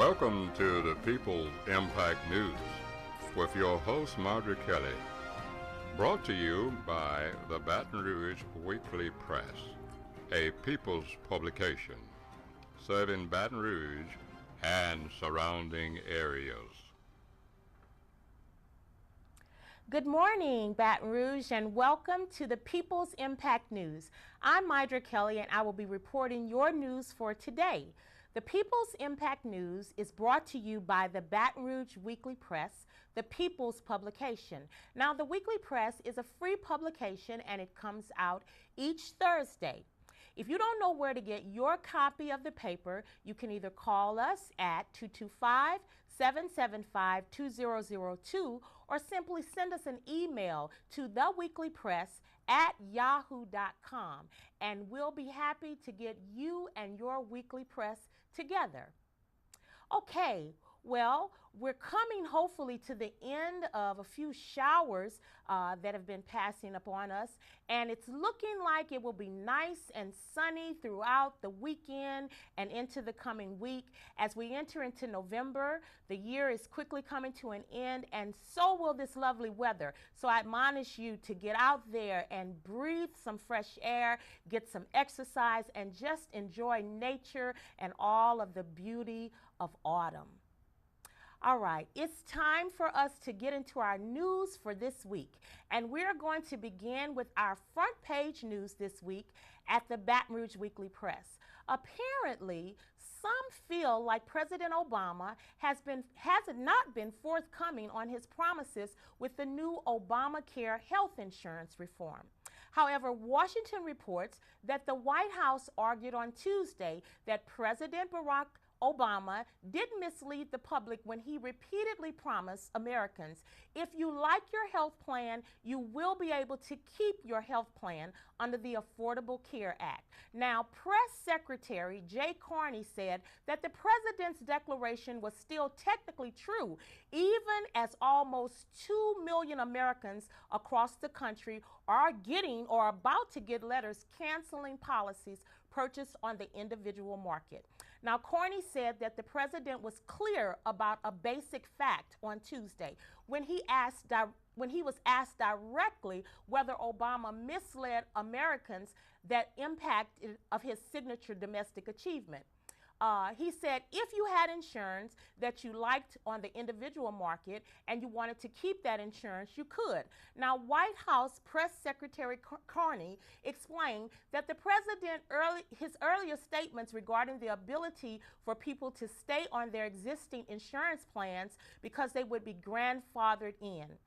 Welcome to the People's Impact News with your host, Marjorie Kelly. Brought to you by the Baton Rouge Weekly Press, a people's publication serving Baton Rouge and surrounding areas. Good morning, Baton Rouge, and welcome to the People's Impact News. I'm Marjorie Kelly, and I will be reporting your news for today. The People's Impact News is brought to you by the Baton Rouge Weekly Press, the People's publication. Now, the Weekly Press is a free publication, and it comes out each Thursday. If you don't know where to get your copy of the paper, you can either call us at 225-775-2002 or simply send us an email to theweeklypress@yahoo.com, and we'll be happy to get you and your weekly press together. Okay, well, we're coming hopefully to the end of a few showers that have been passing upon us, and it's looking like it will be nice and sunny throughout the weekend and into the coming week. As we enter into November, the year is quickly coming to an end, and so will this lovely weather. So I admonish you to get out there and breathe some fresh air, get some exercise, and just enjoy nature and all of the beauty of autumn. All right, it's time for us to get into our news for this week. And we're going to begin with our front page news this week at the Baton Rouge Weekly Press. Apparently, some feel like President Obama has not been forthcoming on his promises with the new Obamacare health insurance reform. However, Washington reports that the White House argued on Tuesday that President Barack Obama did mislead the public when he repeatedly promised Americans, if you like your health plan, you will be able to keep your health plan under the Affordable Care Act. Now, Press Secretary Jay Carney said that the president's declaration was still technically true, even as almost 2 million Americans across the country are getting or about to get letters canceling policies purchased on the individual market. Now, Carney said that the president was clear about a basic fact on Tuesday when he was asked directly whether Obama misled Americans that impacted of his signature domestic achievement. He said if you had insurance that you liked on the individual market and you wanted to keep that insurance, you could. Now, White House Press Secretary Carney explained that the president his earlier statements regarding the ability for people to stay on their existing insurance plans because they would be grandfathered in.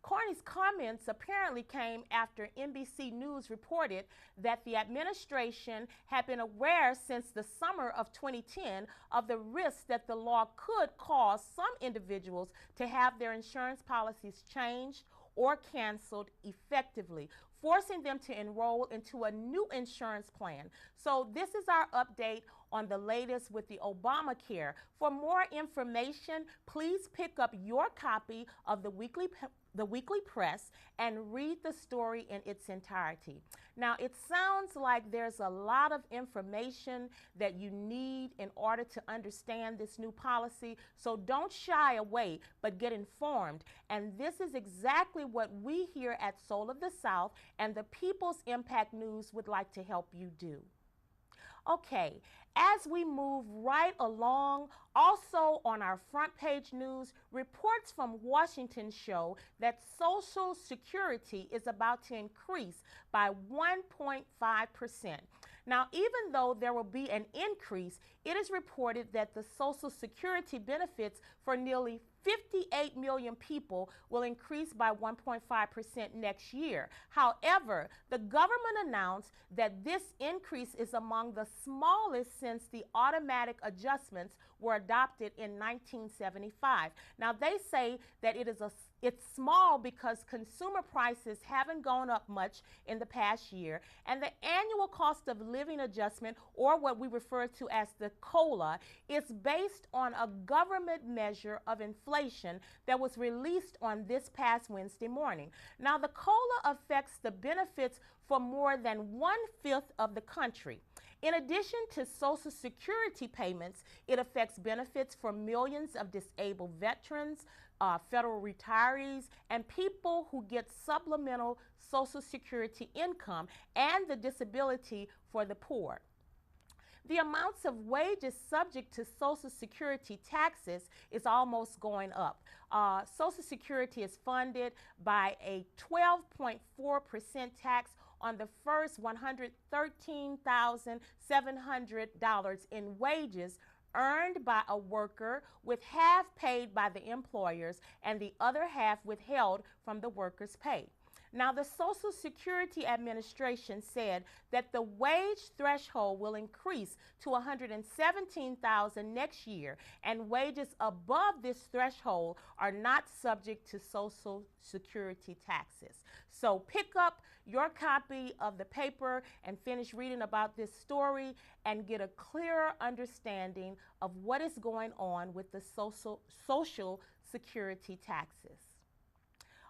Carney's comments apparently came after NBC News reported that the administration had been aware since the summer of 2010 of the risk that the law could cause some individuals to have their insurance policies changed or canceled effectively, forcing them to enroll into a new insurance plan. So this is our update on the latest with the Obamacare. For more information, please pick up your copy of the Weekly Press and read the story in its entirety. Now, it sounds like there's a lot of information that you need in order to understand this new policy, so don't shy away, but get informed. And this is exactly what we here at Soul of the South and the People's Impact News would like to help you do. Okay, as we move right along, also on our front page news, reports from Washington show that Social Security is about to increase by 1.5%. Now, even though there will be an increase, it is reported that the Social Security benefits for nearly 58 million people will increase by 1.5% next year. However, the government announced that this increase is among the smallest since the automatic adjustments were adopted in 1975. Now, they say that it's small because consumer prices haven't gone up much in the past year, and the annual cost of living adjustment, or what we refer to as the COLA, is based on a government measure of inflation that was released on this past Wednesday morning. Now, the COLA affects the benefits for more than 1/5 of the country. In addition to Social Security payments, it affects benefits for millions of disabled veterans, federal retirees, and people who get supplemental Social Security income and the disability for the poor. The amounts of wages subject to Social Security taxes is almost going up. Social Security is funded by a 12.4% tax on the first $113,700 in wages earned by a worker, with half paid by the employers and the other half withheld from the worker's pay. Now, the Social Security Administration said that the wage threshold will increase to $117,000 next year, and wages above this threshold are not subject to Social Security taxes. So pick up your copy of the paper and finish reading about this story and get a clearer understanding of what is going on with the Social Security taxes.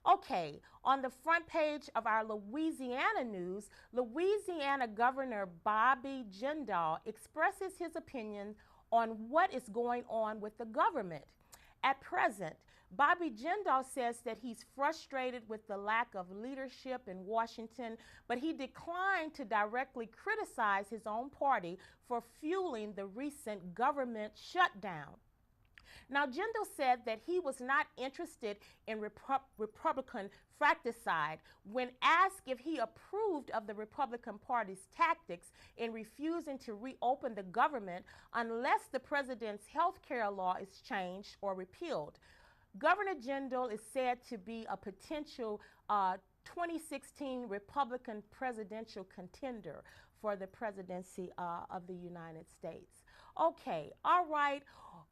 Okay, on the front page of our Louisiana news, Louisiana Governor Bobby Jindal expresses his opinion on what is going on with the government. At present, Bobby Jindal says that he's frustrated with the lack of leadership in Washington, but he declined to directly criticize his own party for fueling the recent government shutdown. Now, Jindal said that he was not interested in Republican fratricide when asked if he approved of the Republican Party's tactics in refusing to reopen the government unless the president's health care law is changed or repealed. Governor Jindal is said to be a potential 2016 Republican presidential contender for the presidency of the United States. Okay, all right.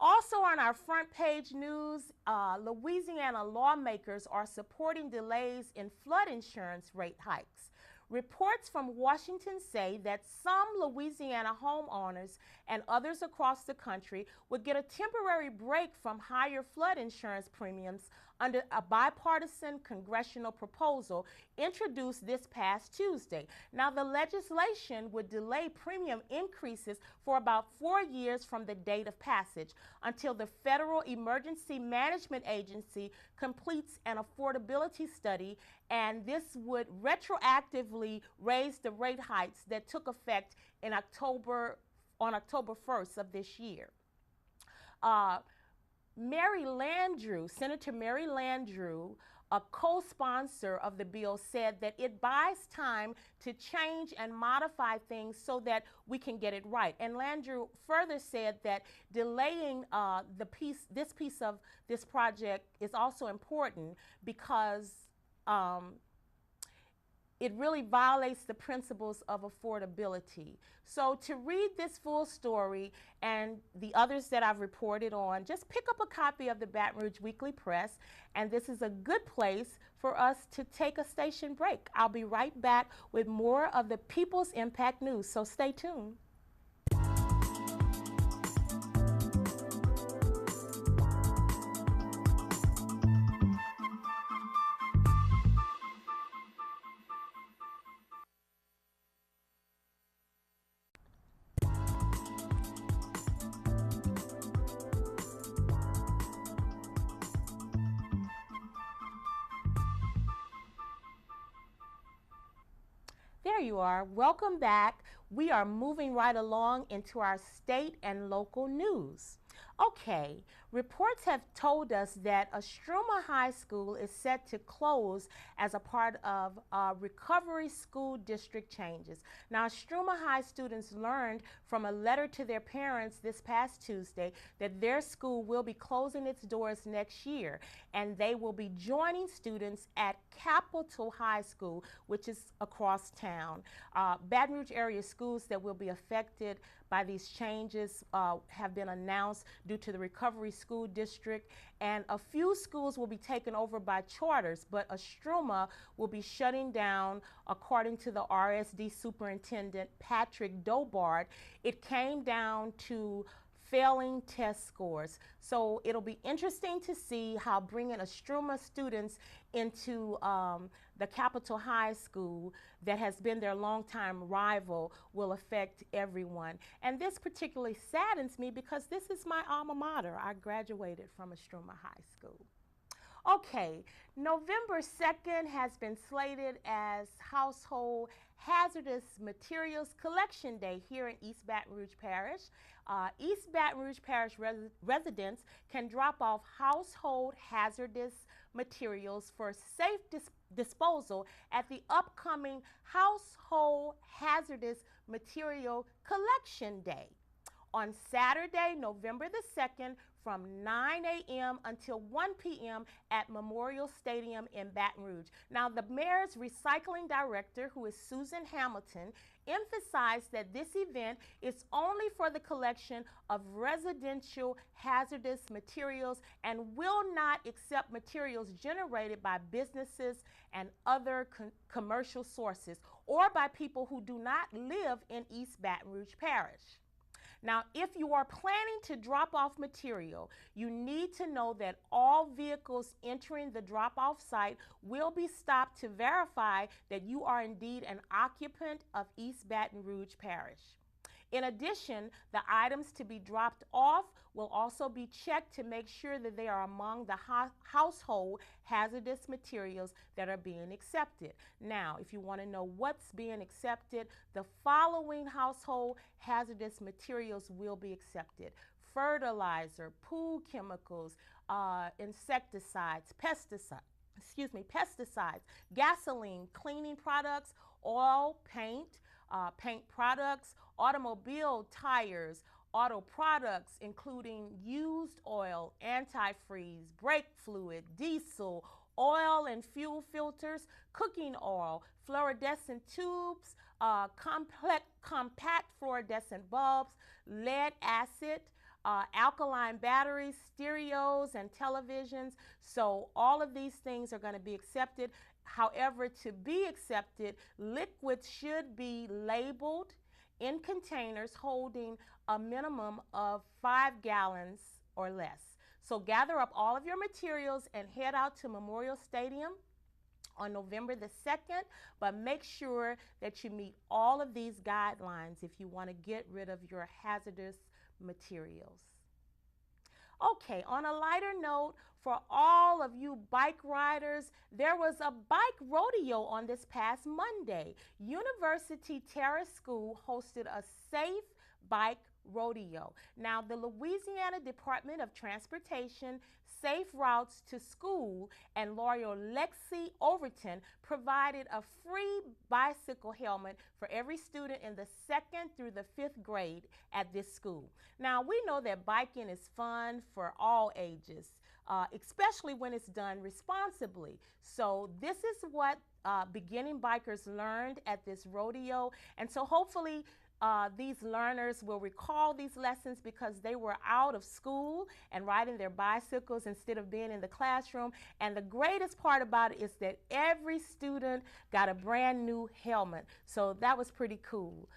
Also on our front page news, Louisiana lawmakers are supporting delays in flood insurance rate hikes. Reports from Washington say that some Louisiana homeowners and others across the country would get a temporary break from higher flood insurance premiums under a bipartisan congressional proposal introduced this past Tuesday. Now, the legislation would delay premium increases for about 4 years from the date of passage until the Federal Emergency Management Agency completes an affordability study, and this would retroactively raise the rate hikes that took effect in October 1st of this year. Senator Mary Landrieu, a co-sponsor of the bill, said that it buys time to change and modify things so that we can get it right. And Landrieu further said that delaying this piece of this project is also important because it really violates the principles of affordability. So to read this full story and the others that I've reported on, just pick up a copy of the Baton Rouge Weekly Press, and this is a good place for us to take a station break. I'll be right back with more of the People's Impact News, so stay tuned. There you are. Welcome back. We are moving right along into our state and local news. Okay, reports have told us that Astruma High School is set to close as a part of recovery school district changes. Now, Astruma High students learned from a letter to their parents this past Tuesday that their school will be closing its doors next year, and they will be joining students at Capitol High School, which is across town. Baton Rouge area schools that will be affected by these changes have been announced due to the Recovery School District, and a few schools will be taken over by charters, but Astruma will be shutting down, according to the RSD Superintendent Patrick Dobard. It came down to failing test scores. So it'll be interesting to see how bringing a stream of students into the Capitol High School that has been their longtime rival will affect everyone. And this particularly saddens me because this is my alma mater. I graduated from Estruma High School. Okay, November 2nd has been slated as Household Hazardous Materials Collection Day here in East Baton Rouge Parish. East Baton Rouge Parish residents can drop off household hazardous materials for safe disposal at the upcoming Household Hazardous Material Collection Day on Saturday, November the 2nd, from 9 a.m. until 1 p.m. at Memorial Stadium in Baton Rouge. Now, the mayor's recycling director, who is Susan Hamilton, emphasized that this event is only for the collection of residential hazardous materials and will not accept materials generated by businesses and other commercial sources or by people who do not live in East Baton Rouge Parish. Now, if you are planning to drop off material, you need to know that all vehicles entering the drop-off site will be stopped to verify that you are indeed an occupant of East Baton Rouge Parish. In addition, the items to be dropped off will also be checked to make sure that they are among the household hazardous materials that are being accepted. Now, if you want to know what's being accepted, the following household hazardous materials will be accepted: fertilizer, pool chemicals, insecticides, pesticides, gasoline, cleaning products, oil, paint, paint products, automobile tires, auto products including used oil, antifreeze, brake fluid, diesel, oil and fuel filters, cooking oil, fluorescent tubes, compact fluorescent bulbs, lead acid, alkaline batteries, stereos, and televisions. So all of these things are going to be accepted. However, to be accepted, liquids should be labeled in containers holding a minimum of 5 gallons or less. So gather up all of your materials and head out to Memorial Stadium on November the 2nd, but make sure that you meet all of these guidelines if you want to get rid of your hazardous materials. Okay, on a lighter note, for all of you bike riders, there was a bike rodeo on this past Monday. University Terrace School hosted a safe bike rodeo. Now, the Louisiana Department of Transportation Safe Routes to School and lawyer Lexi Overton provided a free bicycle helmet for every student in the 2nd through the 5th grade at this school. Now, we know that biking is fun for all ages, especially when it's done responsibly. So this is what beginning bikers learned at this rodeo, and so hopefully these learners will recall these lessons because they were out of school and riding their bicycles instead of being in the classroom. And the greatest part about it is that every student got a brand new helmet. So that was pretty cool.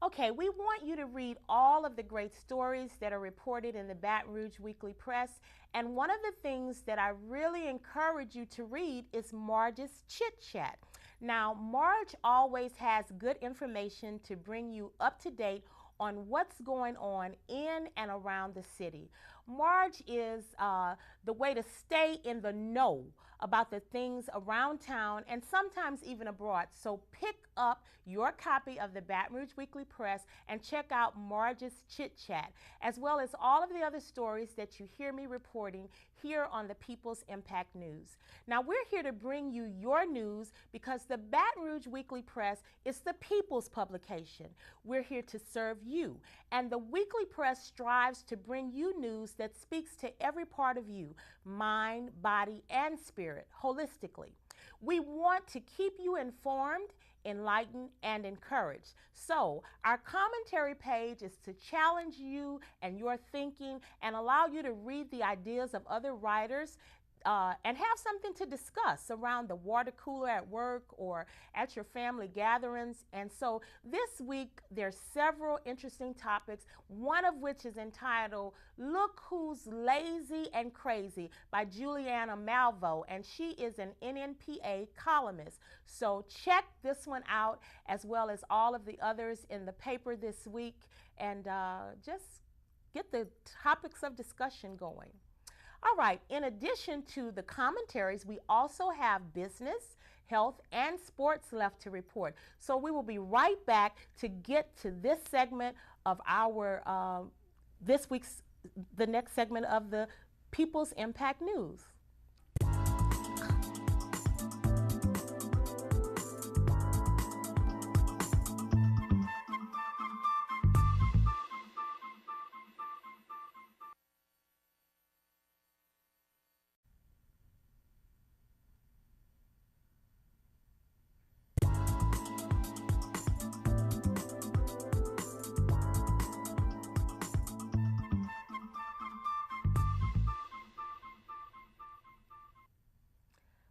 Okay, we want you to read all of the great stories that are reported in the Baton Rouge Weekly Press. And one of the things that I really encourage you to read is Marge's Chit Chat. Now, Marge always has good information to bring you up to date on what's going on in and around the city. Marge is the way to stay in the know about the things around town and sometimes even abroad. So pick up your copy of the Baton Rouge Weekly Press and check out Marge's Chit Chat, as well as all of the other stories that you hear me reporting here on the People's Impact News. Now, we're here to bring you your news because the Baton Rouge Weekly Press is the people's publication. We're here to serve you, and the Weekly Press strives to bring you news that speaks to every part of you, mind, body, and spirit, holistically. We want to keep you informed, enlightened, and encouraged. So our commentary page is to challenge you and your thinking and allow you to read the ideas of other writers and have something to discuss around the water cooler at work or at your family gatherings. And so this week, there's several interesting topics, one of which is entitled Look Who's Lazy and Crazy by Juliana Malvo, and she is an NNPA columnist. So check this one out as well as all of the others in the paper this week, and just get the topics of discussion going. All right, in addition to the commentaries, we also have business, health, and sports left to report. So we will be right back to get to this segment of our, the next segment of the People's Impact News.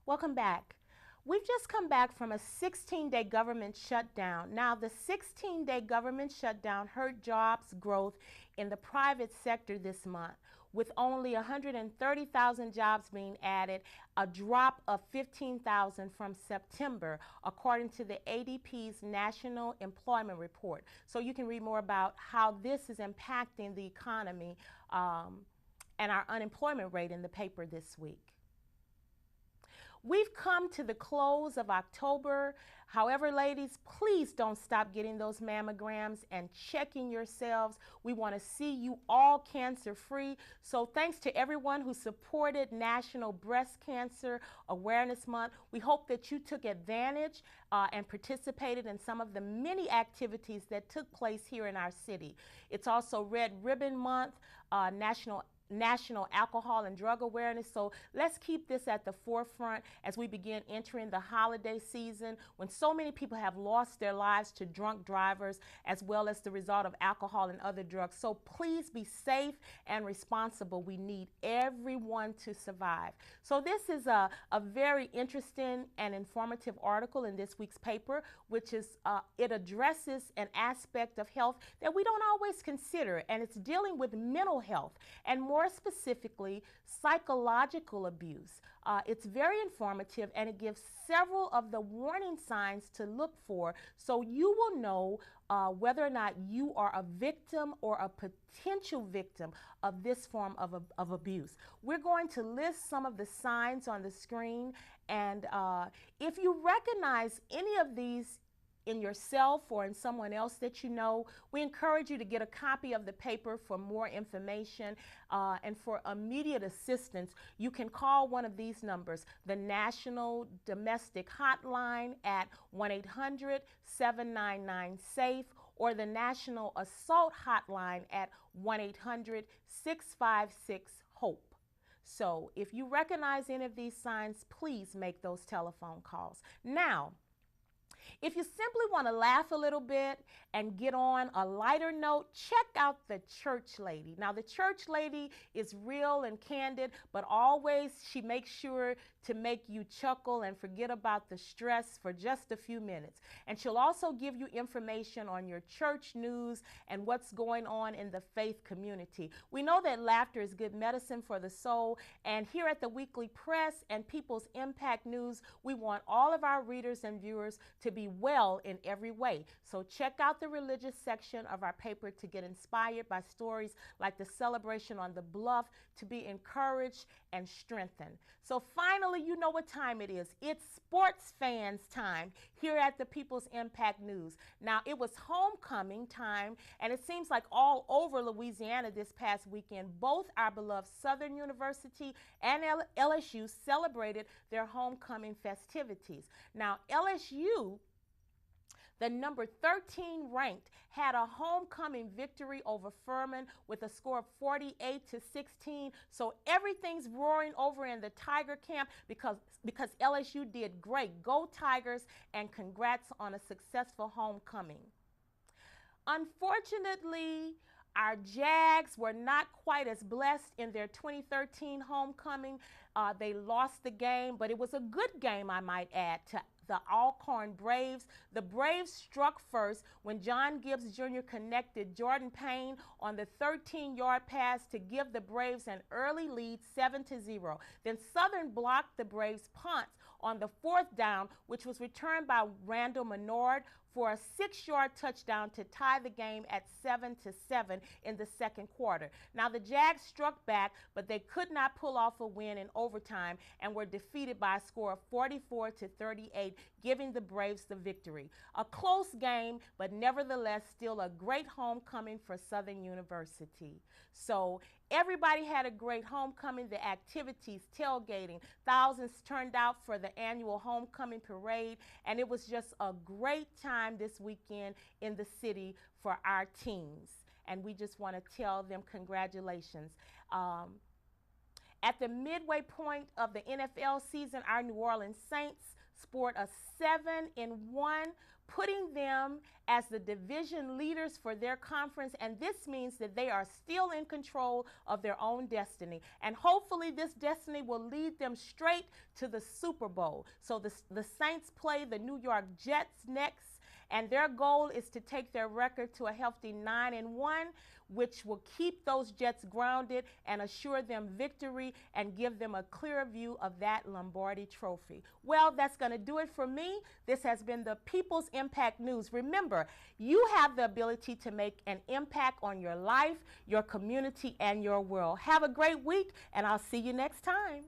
Welcome back. We've just come back from a 16-day government shutdown. Now, the 16-day government shutdown hurt jobs growth in the private sector this month, with only 130,000 jobs being added, a drop of 15,000 from September, according to the ADP's National Employment Report. So you can read more about how this is impacting the economy and our unemployment rate in the paper this week. We've come to the close of October. However, ladies, please don't stop getting those mammograms and checking yourselves. We want to see you all cancer-free. So thanks to everyone who supported National Breast Cancer Awareness Month. We hope that you took advantage and participated in some of the many activities that took place here in our city. It's also Red Ribbon Month, National Alcohol and Drug Awareness. So let's keep this at the forefront as we begin entering the holiday season when so many people have lost their lives to drunk drivers as well as the result of alcohol and other drugs. So please be safe and responsible. We need everyone to survive. So this is a very interesting and informative article in this week's paper, which is it addresses an aspect of health that we don't always consider, and it's dealing with mental health and more specifically psychological abuse. It's very informative, and it gives several of the warning signs to look for so you will know whether or not you are a victim or a potential victim of this form of abuse. We're going to list some of the signs on the screen, and if you recognize any of these in yourself or in someone else that you know, we encourage you to get a copy of the paper for more information, and for immediate assistance, you can call one of these numbers, the National Domestic Hotline at 1-800-799-SAFE, or the National Assault Hotline at 1-800-656-HOPE. So if you recognize any of these signs, please make those telephone calls. Now, if you simply want to laugh a little bit and get on a lighter note, check out the church lady. Now, the church lady is real and candid, but always she makes sure to make you chuckle and forget about the stress for just a few minutes. And she'll also give you information on your church news and what's going on in the faith community. We know that laughter is good medicine for the soul, and here at the Weekly Press and People's Impact News, we want all of our readers and viewers to be well in every way. So check out the religious section of our paper to get inspired by stories like the celebration on the bluff, to be encouraged and strengthened. So finally, you know what time it is. It's sports fans time here at the People's Impact News. Now, it was homecoming time, and it seems like all over Louisiana this past weekend, both our beloved Southern University and LSU celebrated their homecoming festivities. Now, LSU, the number 13 ranked, had a homecoming victory over Furman with a score of 48-16. So everything's roaring over in the Tiger camp because LSU did great. Go Tigers, and congrats on a successful homecoming. Unfortunately, our Jags were not quite as blessed in their 2013 homecoming. They lost the game, but it was a good game, I might add, to the Alcorn Braves. The Braves struck first when John Gibbs Jr. connected Jordan Payne on the 13-yard pass to give the Braves an early lead, 7-0. Then Southern blocked the Braves' punt on the 4th down, which was returned by Randall Menard for a 6-yard touchdown to tie the game at 7-7 in the second quarter. Now, the Jags struck back, but they could not pull off a win in overtime and were defeated by a score of 44-38, giving the Braves the victory. A close game, but nevertheless still a great homecoming for Southern University. So everybody had a great homecoming, the activities, tailgating, thousands turned out for the annual homecoming parade, and it was just a great time this weekend in the city for our teams. And we just want to tell them congratulations. At the midway point of the NFL season, our New Orleans Saints sport a 7-1, putting them as the division leaders for their conference, and this means that they are still in control of their own destiny. And hopefully this destiny will lead them straight to the Super Bowl. So the Saints play the New York Jets next, and their goal is to take their record to a healthy 9-1, which will keep those Jets grounded and assure them victory and give them a clear view of that Lombardi trophy. Well, that's going to do it for me. This has been the People's Impact News. Remember, you have the ability to make an impact on your life, your community, and your world. Have a great week, and I'll see you next time.